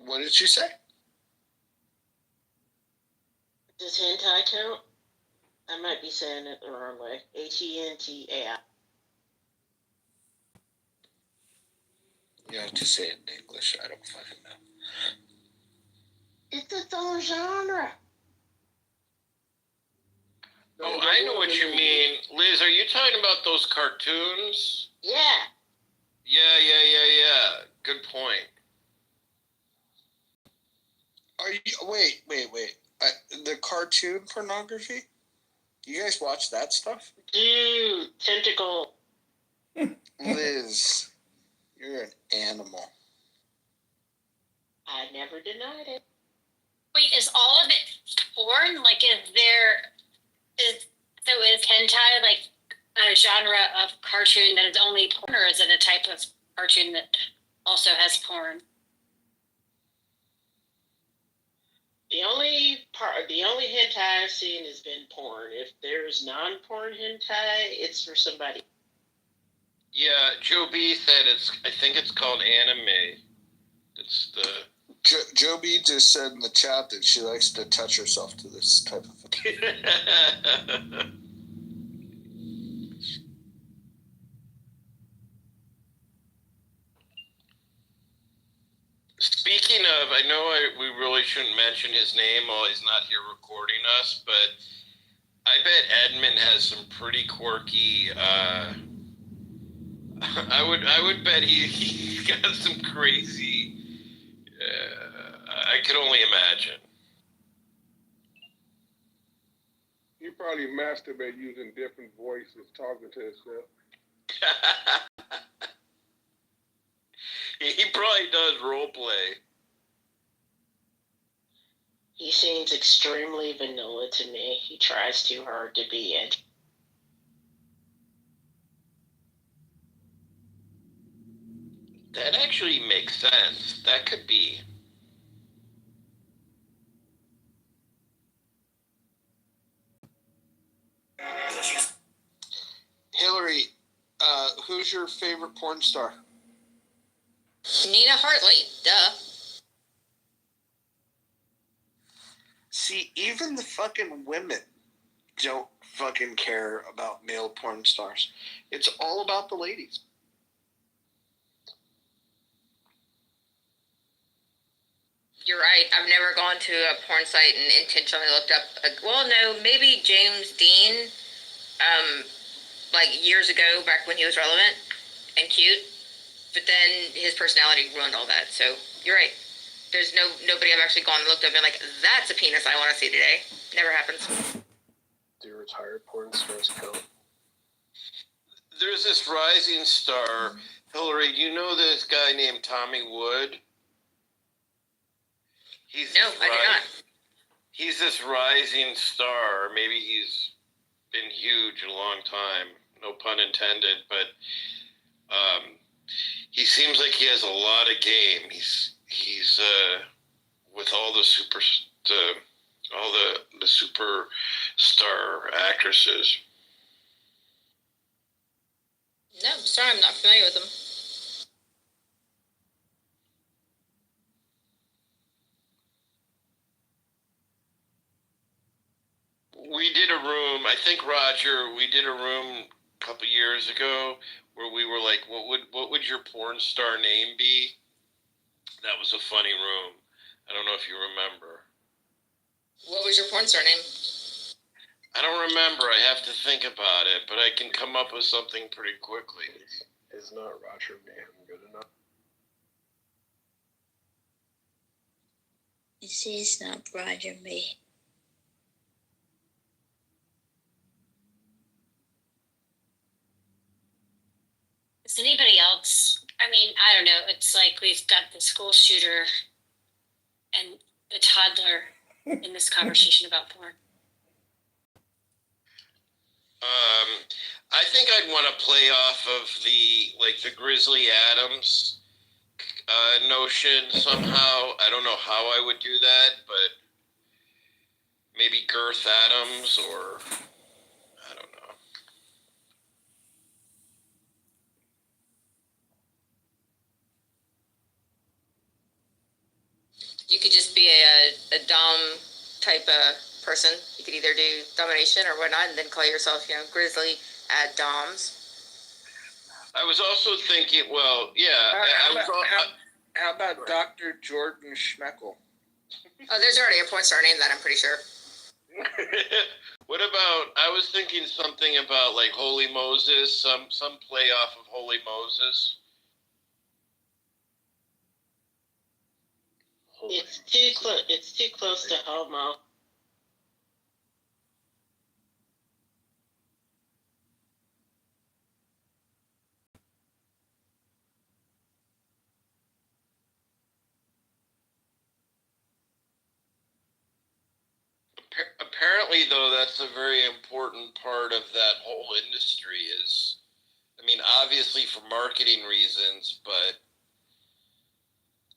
What did you say? Does hentai count? I might be saying it the wrong way. Hentai. You have to say it in English. I don't fucking know. It's its own genre. Oh, I know what you mean. Liz, are you talking about those cartoons? Yeah. Yeah. Good point. Are you? Wait. The cartoon pornography? You guys watch that stuff? Dude, tentacle. Liz, you're an animal. I never denied it. Wait, is all of it porn? Like, is hentai like a genre of cartoon that is only porn, or is it a type of cartoon that also has porn? The only hentai I've seen has been porn. If there's non-porn hentai, it's for somebody. Yeah, Joe B said I think it's called anime. It's the... Joe B just said in the chat that she likes to touch herself to this type of thing. Speaking of, I know we really shouldn't mention his name while he's not here recording us, but I bet Edmund has some pretty quirky. I would bet he's got some crazy. I could only imagine. He probably masturbate using different voices, talking to himself. He probably does role play. He seems extremely vanilla to me. He tries too hard to be edgy. That actually makes sense. That could be. Hillary, who's your favorite porn star? Nina Hartley, duh. See, even the fucking women don't fucking care about male porn stars. It's all about the ladies. You're right. I've never gone to a porn site and intentionally looked up. Maybe James Dean, like years ago, back when he was relevant and cute. But then his personality ruined all that. So you're right. There's nobody I've actually gone and looked up and been like, that's a penis I want to see today. Never happens. Do retired porn stars count? There's this rising star. Hillary, do you know this guy named Tommy Wood? No, I do not. He's this rising star. Maybe he's been huge a long time. No pun intended, but he seems like he has a lot of game. He's with all the the superstar actresses. No, sorry, I'm not familiar with them. We did a room, I think, Roger, we did a room a couple years ago where we were like, what would your porn star name be? That was a funny room. I don't know if you remember. What was your porn star name? I don't remember. I have to think about it, but I can come up with something pretty quickly. Is not Roger Mayhem good enough? This is not Roger Mayhem. Is anybody else? I mean, I don't know. It's like we've got the school shooter and the toddler in this conversation about porn. I think I'd want to play off of the Grizzly Adams notion somehow. I don't know how I would do that, but maybe Girth Adams or I don't know. a dom type of person. You could either do domination or whatnot, and then call yourself, Grizzly at doms. I was also thinking, well, yeah, How about Dr. Jordan Schmeckel? Oh, there's already a porn star named that, I'm pretty sure. What about? I was thinking something about like Holy Moses, some play off of Holy Moses. It's too close. It's too close to homo. Apparently, though, that's a very important part of that whole industry. Is, I mean, obviously for marketing reasons, but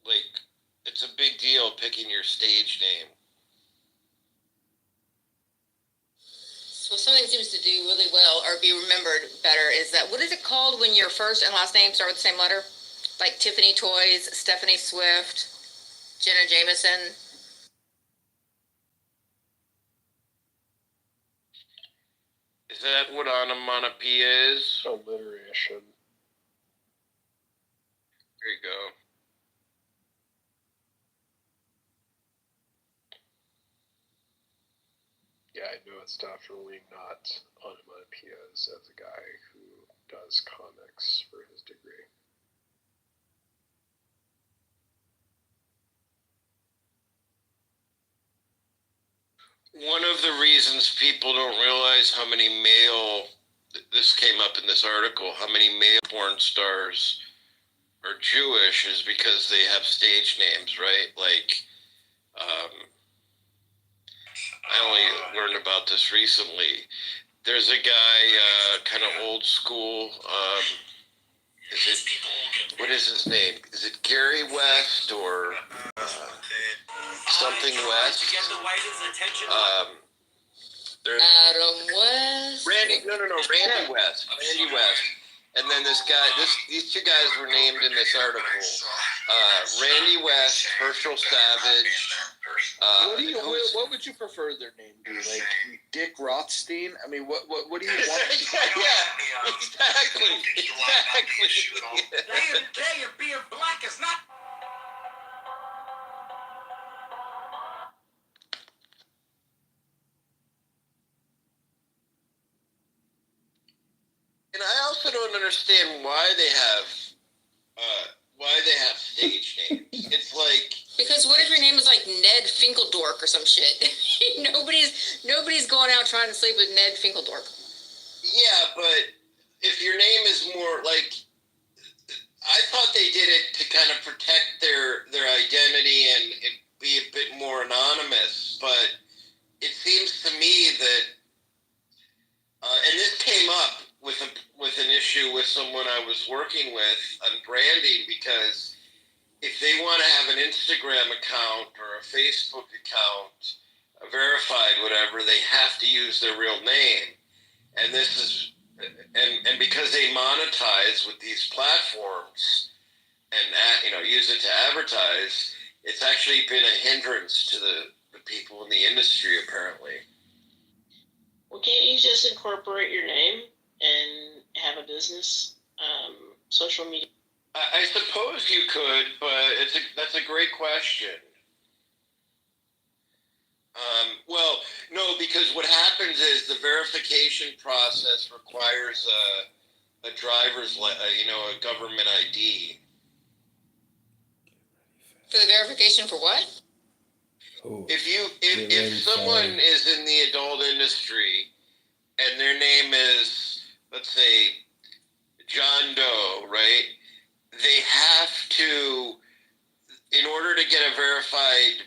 like, it's a big deal picking your stage name. So something seems to do really well or be remembered better is that, what is it called when your first and last name start with the same letter? Like Tiffany Toys, Stephanie Swift, Jenna Jameson. Is that what onomatopoeia is? Alliteration. There you go. Yeah, I know it's definitely not onomatopoeias as a guy who does comics for his degree. One of the reasons people don't realize how many this came up in this article, how many male porn stars are Jewish is because they have stage names, right? Like, I only learned about this recently. There's a guy, kind of old school, what is his name? Is it Gary West or something West? There's Adam West. Randy West. Randy West. And then this guy, these two guys were named in this article. Randy West, Herschel Savage. What would you prefer their name be? Like Dick Rothstein? I mean, what do you want? Yeah, exactly. Day of being black is not. And I also don't understand why they have stage names. It's like, Because what if your name is like Ned Finkeldork or some shit? nobody's going out trying to sleep with Ned Finkeldork. yeah, but if your name is more like, I thought they did it to kind of protect their identity and be a bit more anonymous, but it seems to me that, and this came up with an issue with someone I was working with on branding, because if they want to have an Instagram account or a Facebook account, a verified whatever, they have to use their real name. And this is, and because they monetize with these platforms and use it to advertise, it's actually been a hindrance to the people in the industry, apparently. Well, can't you just incorporate your name and have a business, social media? I suppose you could, but that's a great question. Well, no, because what happens is the verification process requires a a government ID. For the verification for what? If someone is in the adult industry and their name is, let's say, John Doe, right? They have to, in order to get a verified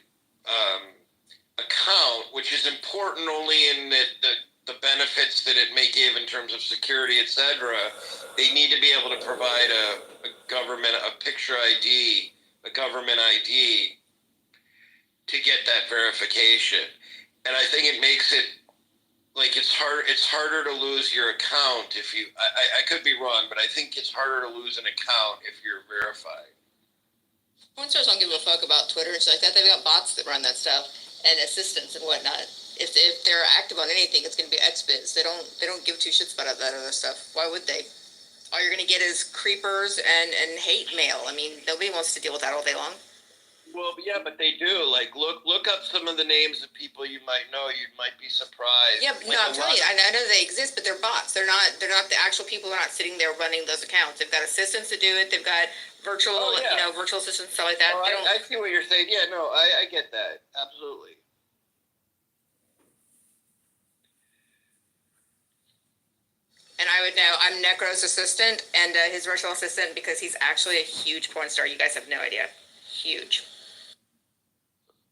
account, which is important only in the benefits that it may give in terms of security, etc., they need to be able to provide a picture ID, a government ID, to get that verification. And I think it makes it like it's harder to lose your account if you, I could be wrong, but I think it's harder to lose an account if you're verified. Porn stars don't give a fuck about Twitter and shit like that. They've got bots that run that stuff. and assistants and whatnot. If they're active on anything, it's going to be XBiz. They don't give two shits about that other stuff. Why would they? All you're going to get is creepers and hate mail. I mean, nobody wants to deal with that all day long. Well, yeah, but they do. Like, look up some of the names of people you might know. You might be surprised. Yeah, Like, no, I'm telling you, I know they exist, but they're bots. They're not the actual people. They're not sitting there running those accounts. They've got assistants to do it. They've got virtual, virtual assistants, stuff like that. Oh, I see what you're saying. Yeah, no, I get that. Absolutely. And I would know. I'm Necro's assistant and his virtual assistant because he's actually a huge porn star. You guys have no idea. Huge.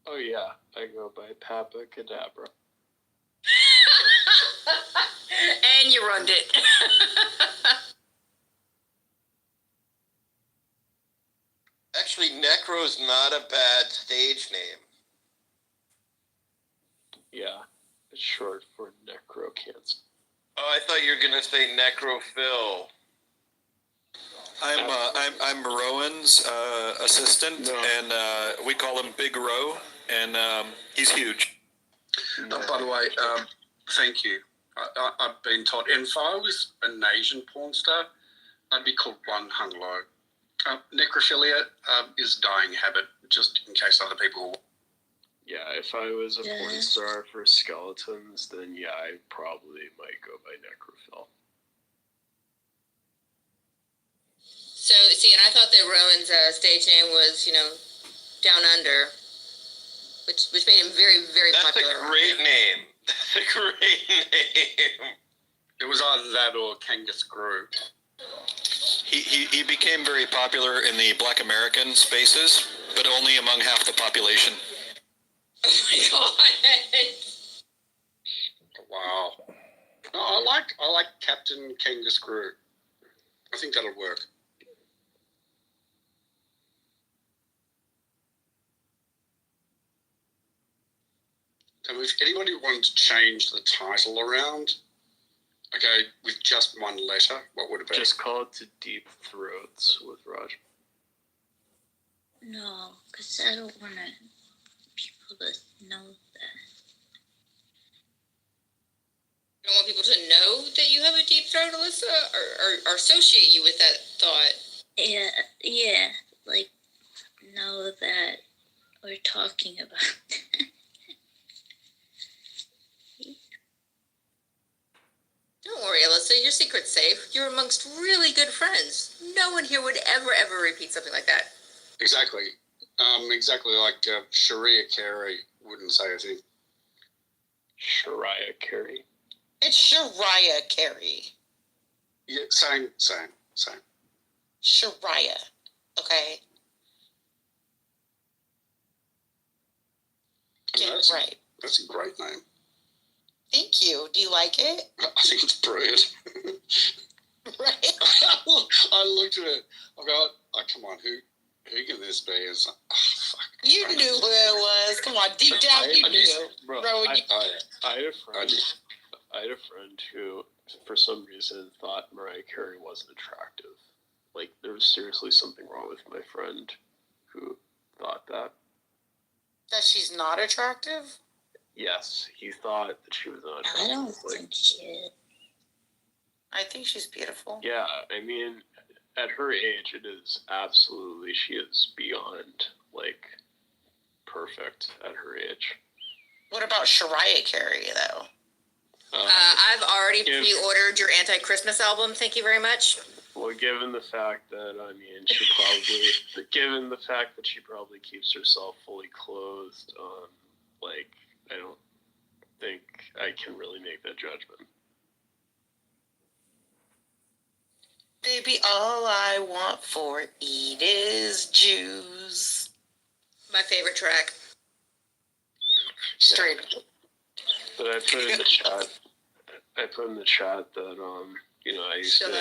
Oh yeah, I go by Papa Kadabra. And you ruined it. Actually, Necro's not a bad stage name. Yeah, it's short for Necro Cancer. Oh, I thought you were gonna say Necrophil. I'm Rowan's assistant, and we call him Big Ro, and he's huge. By the way, thank you. I've been told, and if I was an Asian porn star, I'd be called One Hung Low. Necrophilia is a dying habit, just in case other people. Yeah, if I was a porn star for skeletons, then yeah, I probably might go by Necrophil. So, see, and I thought that Rowan's stage name was, Down Under, which made him very, very popular. That's a great name. That's a great name. It was either that or Kangascrew. He became very popular in the Black American spaces, but only among half the population. Oh my god! Wow. No, I like Captain Kangascrew. I think that'll work. So if anybody wanted to change the title around, okay, with just one letter, what would it be? Just call it to Deep Throats with Raj. No, because I don't want people to know that. You don't want people to know that you have a deep throat, Alyssa, or associate you with that thought. Yeah, like know that we're talking about. Don't worry, Alyssa, your secret's safe. You're amongst really good friends. No one here would ever repeat something like that. Exactly. Exactly like Sharia Carey wouldn't say a thing. Shariah Carey. It's Shariah Carey. Yeah, same. Shariah. Okay. Get it right. That's a great name. Thank you. Do you like it? I think it's brilliant. Right. I looked at it. I go, oh, come on, who can this be? It's like, oh, fuck. You knew who it was. Come on, deep down you knew. Bro, Rowan, I had a friend who, for some reason, thought Mariah Carey wasn't attractive. Like, there was seriously something wrong with my friend who thought that. that she's not attractive? Yes, he thought that she was not attractive. I don't think she is. I think she's beautiful. Yeah, I mean, at her age, it is absolutely, she is beyond, like, perfect at her age. What about Shariah Carey, though? I've already pre-ordered your anti-Christmas album. Thank you very much. Well, given the fact that, I mean, given the fact that she probably keeps herself fully clothed, like, I don't think I can really make that judgment. Baby, all I want for eat is Jews. My favorite track. Straight up. But I put in the chat that, you know, I used to, an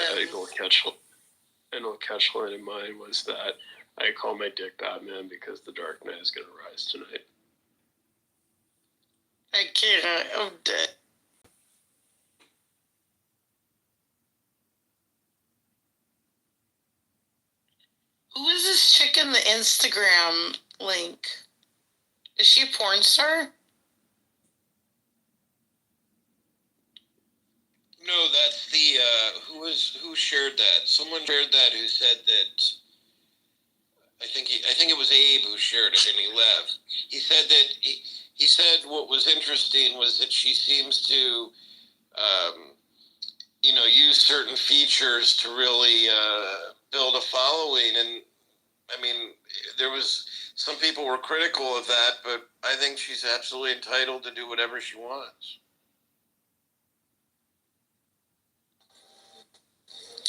old catchline of mine was that I call my dick Batman because the Dark Knight is going to rise tonight. I can't. I'm dead. Who is this chick in the Instagram link? Is she a porn star? No, that's the who shared that? Someone shared that who said that. I think it was Abe who shared it, and he left. He said that he said what was interesting was that she seems to, use certain features to really build a following. And I mean, there was some people were critical of that, but I think she's absolutely entitled to do whatever she wants.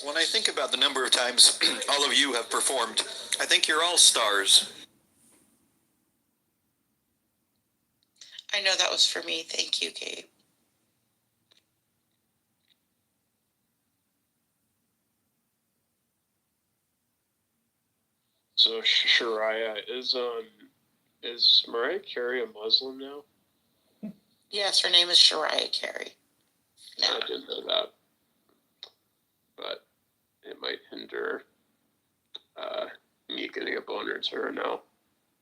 When I think about the number of times all of you have performed, I think you're all stars. I know that was for me. Thank you, Kate. So Shariah, is Mariah Carey a Muslim now? Yes, her name is Shariah Carey. No. I didn't know that, but it might hinder me getting a boner to her now,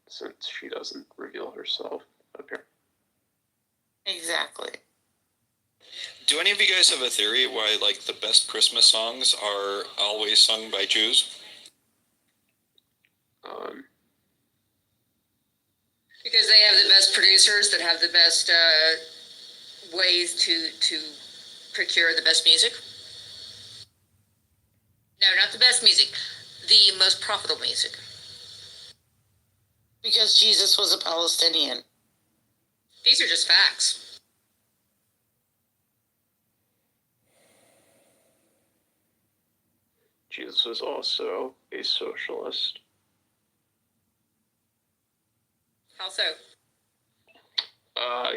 since she doesn't reveal herself up here. Exactly. Do any of you guys have a theory why, like, the best Christmas songs are always sung by Jews? Because they have the best producers that have the best ways to procure the best music. No, not the best music. The most profitable music. Because Jesus was a Palestinian. These are just facts. Jesus was also a socialist. How so?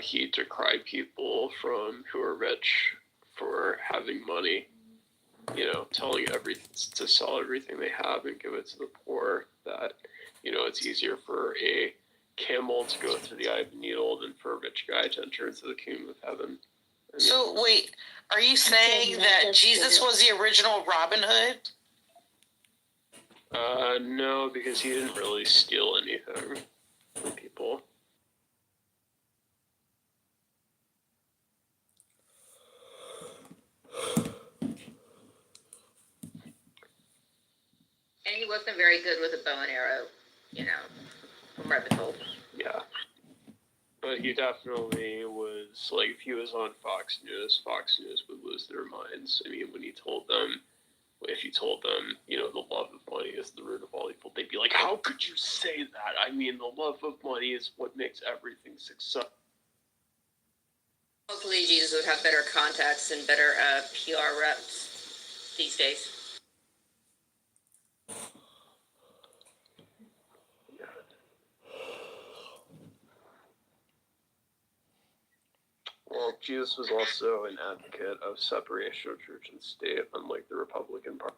He decried people who are rich for having money, telling to sell everything they have and give it to the poor, that, it's easier for a camel to go through the eye of the needle than for a rich guy to enter into the kingdom of heaven. So wait, are you saying that Jesus was the original Robin Hood? No, because he didn't really steal anything from people. And he wasn't very good with a bow and arrow, from what I've been told. Yeah. But he definitely was, like, if he was on Fox News would lose their minds. I mean, if you told them, the love of money is the root of all evil, they'd be like, how could you say that? I mean, the love of money is what makes everything successful. Hopefully Jesus would have better contacts and better PR reps these days. Well, Jesus was also an advocate of separation of church and state, unlike the Republican Party.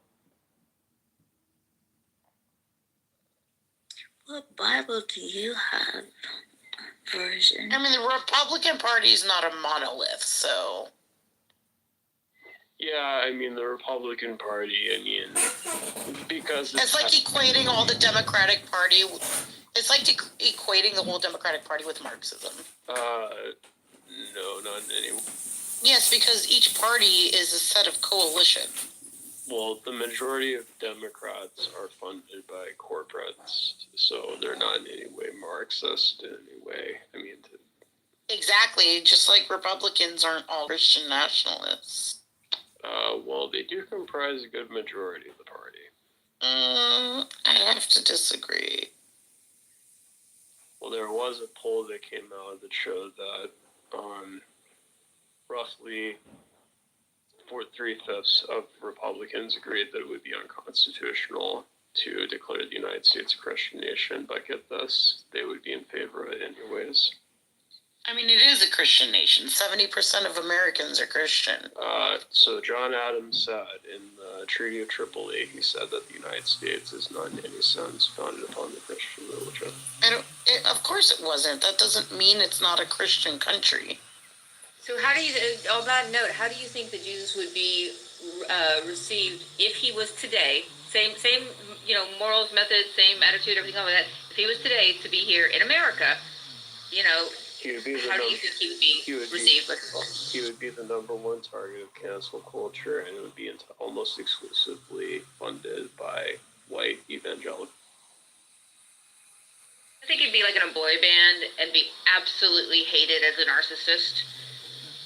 What Bible do you have? Version. I mean, the Republican Party is not a monolith, so. Yeah, I mean, the Republican Party, because it's like equating all the Democratic Party. It's like equating the whole Democratic Party with Marxism. No, not in any way. Yes, because each party is a set of coalition. Well, the majority of Democrats are funded by corporates, so they're not in any way Marxist in any way. I mean, exactly, just like Republicans aren't all Christian nationalists. Well, they do comprise a good majority of the party. I have to disagree. Well, there was a poll that came out that showed that roughly 3/5 of Republicans agreed that it would be unconstitutional to declare the United States a Christian nation, but get this, they would be in favor of it anyways. I mean, it is a Christian nation. 70% of Americans are Christian. So John Adams said in the Treaty of Tripoli, he said that the United States is not in any sense founded upon the Christian religion. Of course it wasn't. That doesn't mean it's not a Christian country. So how do you, on that note, how do you think the Jews would be received if he was today, same morals, methods, same attitude, everything like that, if he was today to be here in America, He would be the How do you num- think he would be he would be- received by people? he would be the number one target of cancel culture, and it would be almost exclusively funded by white evangelicals. I think he'd be like in a boy band and be absolutely hated as a narcissist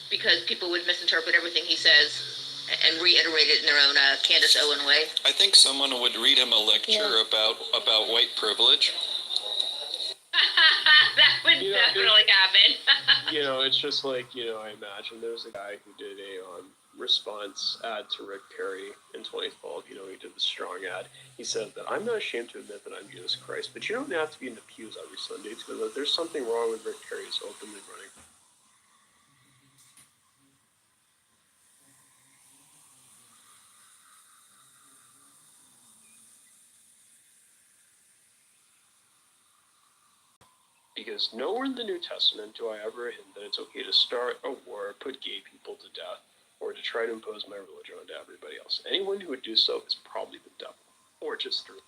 because people would misinterpret everything he says and reiterate it in their own Candace Owen way. I think someone would read him a lecture about white privilege. That would You know, definitely happen. You know, it's just like, I imagine there was a guy who did a response ad to Rick Perry in 2012. He did the strong ad. He said that I'm not ashamed to admit that I'm Jesus Christ, but you don't have to be in the pews every Sunday to know that there's something wrong with Rick Perry's openly running. Because nowhere in the New Testament do I ever hint that it's okay to start a war, put gay people to death, or to try to impose my religion onto everybody else. Anyone who would do so is probably the devil, or just through.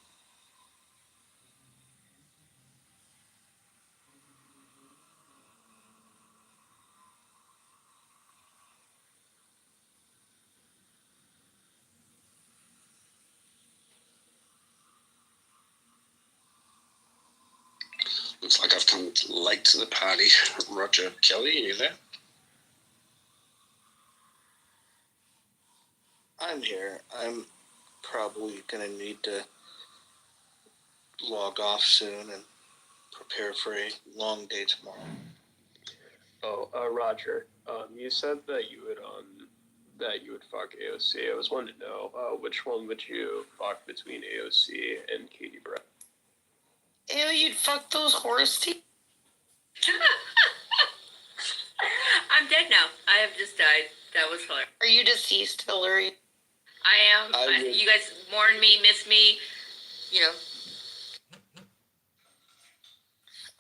Looks like I've come late to the party. Roger Kelly, are you there? I'm here. I'm probably gonna need to log off soon and prepare for a long day tomorrow. Oh, Roger, you said that you would fuck AOC. I was wanting to know, which one would you fuck between AOC and Katie Brett? Ew, you'd fuck those horse teeth? I'm dead now. I have just died. That was hilarious. Are you deceased, Hillary? I am. You guys mourn me, miss me,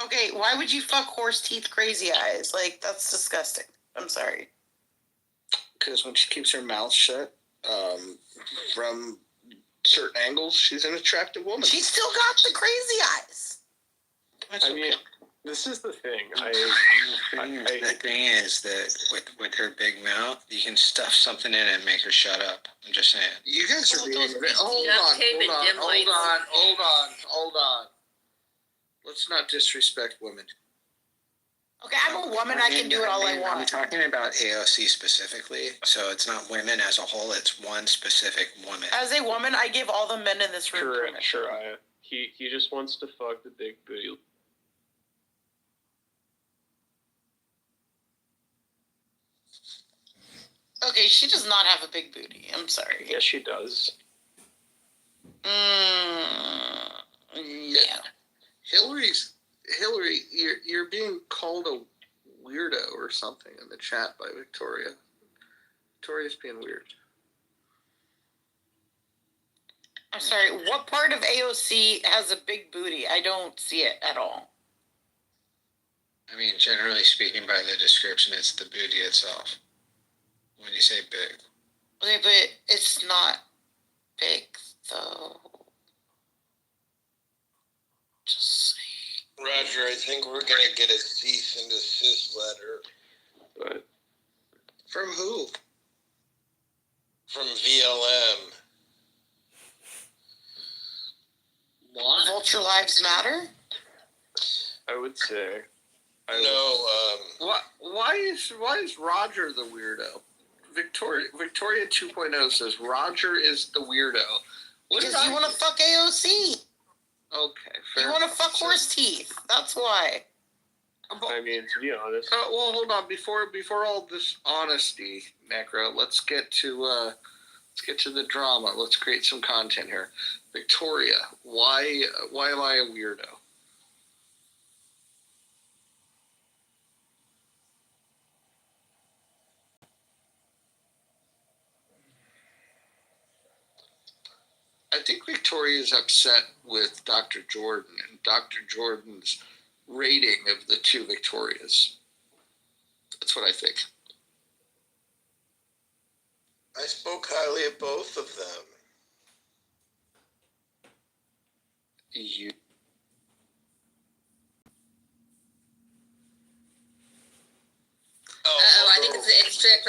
Okay, why would you fuck horse teeth crazy eyes? Like, that's disgusting. I'm sorry. Because when she keeps her mouth shut, from certain angles, she's an attractive woman. She still got the crazy eyes. That's I mean, this is the thing. The thing is that with her big mouth, you can stuff something in it and make her shut up. I'm just saying. You guys are being... Hold on. Let's not disrespect women. Okay, I'm a woman. I can do it all I I'm want. talking about AOC specifically, so it's not women as a whole. It's one specific woman. As a woman, I give all the men in this room permission. Sure. He just wants to fuck the big booty. Okay, she does not have a big booty. I'm sorry. Yes, she does. Yeah. Hillary, you're being called a weirdo or something in the chat by Victoria. Victoria's being weird. I'm sorry, what part of AOC has a big booty? I don't see it at all. I mean, generally speaking, by the description, it's the booty itself. When you say big. Okay, but it's not big, though. Just saying. Roger, I think we're gonna get a cease and desist letter. But From who? From VLM. What? Vulture Lives Matter? I would say. Why is Roger the weirdo? Victoria 2.0 says Roger is the weirdo. Because you want to fuck AOC. Okay, fair. You want to fuck horse teeth. That's why. I mean, to be honest. Well, hold on. Before all this honesty, Necro, let's get to the drama. Let's create some content here. Victoria, why am I a weirdo? I think Victoria is upset with Dr. Jordan and Dr. Jordan's rating of the two Victorias. That's what I think. I spoke highly of both of them.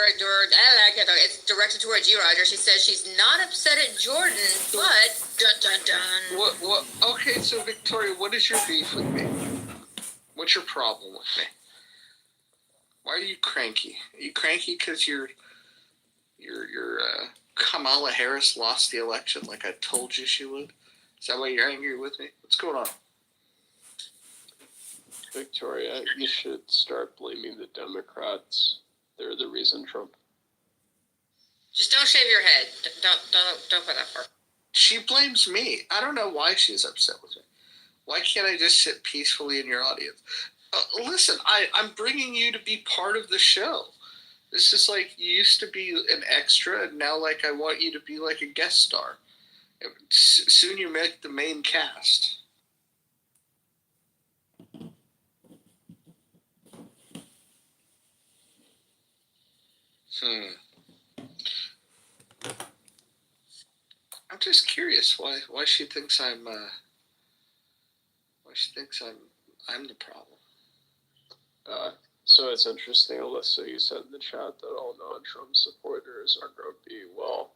Democratic Jordan. It's directed towards you, Roger. She says she's not upset at Jordan, but dun dun dun. What? Okay, so Victoria, what is your beef with me? What's your problem with me? Why are you cranky? Are you cranky because your Kamala Harris lost the election like I told you she would? Is that why you're angry with me? What's going on? Victoria, you should start blaming the Democrats. They're the reason Trump. Just don't shave your head. Don't go that far. She blames me. I don't know why she's upset with me. Why can't I just sit peacefully in your audience? Listen, I'm bringing you to be part of the show. This is like you used to be an extra, and now like I want you to be like a guest star. Soon you make the main cast. I'm just curious why she thinks I'm I'm the problem. So it's interesting, Alyssa, you said in the chat that all non-Trump supporters are grumpy. Well,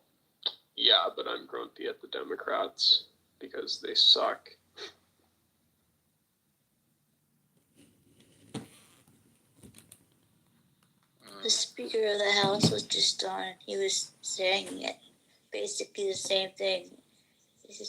yeah, but I'm grumpy at the Democrats because they suck. The Speaker of the House was just on. He was saying it. Basically the same thing